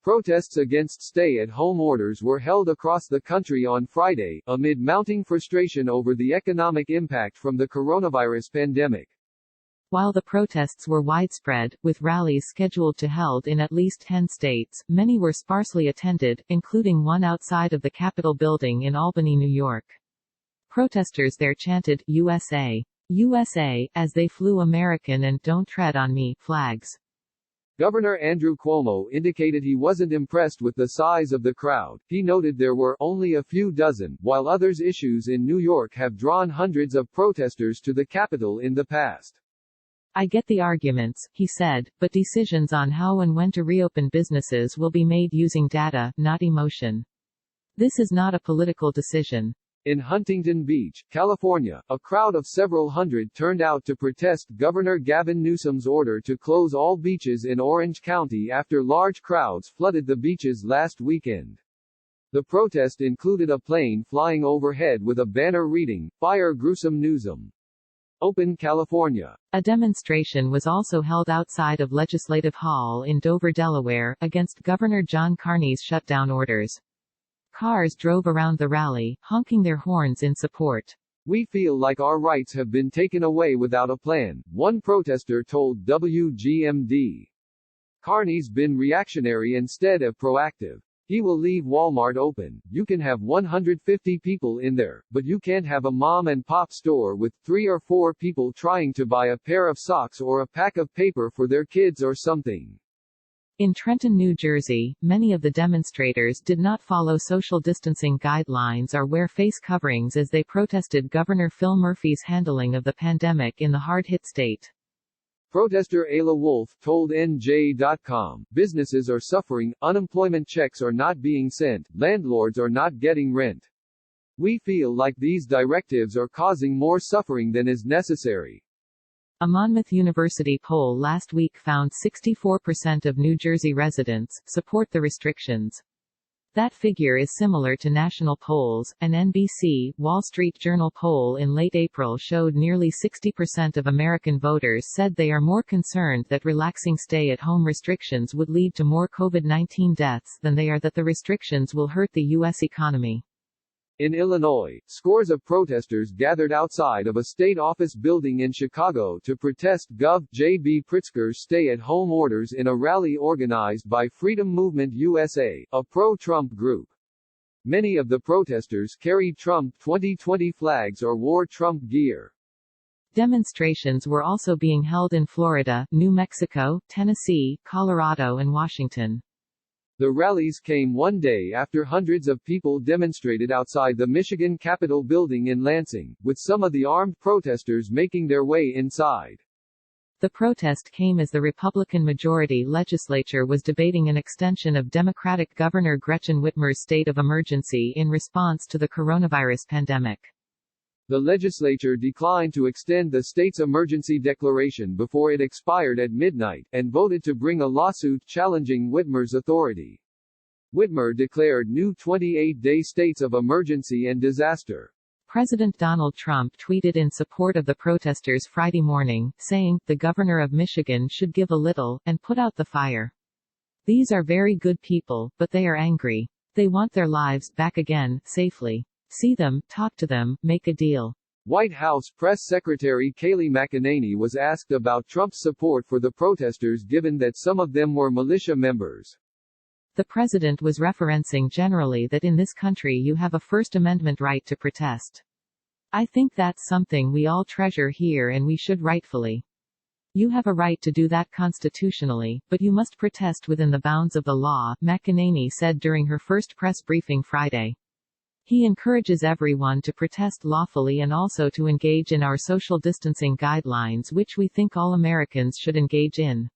Protests against stay-at-home orders were held across the country on Friday, amid mounting frustration over the economic impact from the coronavirus pandemic. While the protests were widespread, with rallies scheduled to held in at least 10 states, many were sparsely attended, including one outside of the Capitol building in Albany, New York. Protesters there chanted, "USA! USA!" as they flew American and "Don't Tread on Me" flags. Governor Andrew Cuomo indicated he wasn't impressed with the size of the crowd. He noted there were only a few dozen, while others issues in New York have drawn hundreds of protesters to the Capitol in the past. "I get the arguments," he said, "but decisions on how and when to reopen businesses will be made using data, not emotion. This is not a political decision." In Huntington Beach, California, a crowd of several hundred turned out to protest Governor Gavin Newsom's order to close all beaches in Orange County after large crowds flooded the beaches last weekend. The protest included a plane flying overhead with a banner reading, "Fire Gruesome Newsom. Open California." A demonstration was also held outside of Legislative Hall in Dover, Delaware, against Governor John Carney's shutdown orders. Cars drove around the rally, honking their horns in support. "We feel like our rights have been taken away without a plan," one protester told WGMD. "Carney's been reactionary instead of proactive. He will leave Walmart open. You can have 150 people in there, but you can't have a mom and pop store with 3 or 4 people trying to buy a pair of socks or a pack of paper for their kids or something." In Trenton, New Jersey, many of the demonstrators did not follow social distancing guidelines or wear face coverings as they protested Governor Phil Murphy's handling of the pandemic in the hard-hit state. Protester Ayla Wolf told NJ.com, "Businesses are suffering, unemployment checks are not being sent, landlords are not getting rent. We feel like these directives are causing more suffering than is necessary." A Monmouth University poll last week found 64% of New Jersey residents support the restrictions. That figure is similar to national polls. An NBC, Wall Street Journal poll in late April showed nearly 60% of American voters said they are more concerned that relaxing stay-at-home restrictions would lead to more COVID-19 deaths than they are that the restrictions will hurt the U.S. economy. In Illinois, scores of protesters gathered outside of a state office building in Chicago to protest Gov. J.B. Pritzker's stay-at-home orders in a rally organized by Freedom Movement USA, a pro-Trump group. Many of the protesters carried Trump 2020 flags or wore Trump gear. Demonstrations were also being held in Florida, New Mexico, Tennessee, Colorado and Washington. The rallies came one day after hundreds of people demonstrated outside the Michigan Capitol building in Lansing, with some of the armed protesters making their way inside. The protest came as the Republican-majority legislature was debating an extension of Democratic Governor Gretchen Whitmer's state of emergency in response to the coronavirus pandemic. The legislature declined to extend the state's emergency declaration before it expired at midnight, and voted to bring a lawsuit challenging Whitmer's authority. Whitmer declared new 28-day states of emergency and disaster. President Donald Trump tweeted in support of the protesters Friday morning, saying, "The governor of Michigan should give a little, and put out the fire. These are very good people, but they are angry. They want their lives back again, safely. See them, talk to them, make a deal." White House Press Secretary Kayleigh McEnany was asked about Trump's support for the protesters given that some of them were militia members. The president was referencing generally that in this country you have a First Amendment right to protest. "I think that's something we all treasure here and we should rightfully. You have a right to do that constitutionally, but you must protest within the bounds of the law," McEnany said during her first press briefing Friday. He encourages everyone to protest lawfully and also to engage in our social distancing guidelines, which we think all Americans should engage in.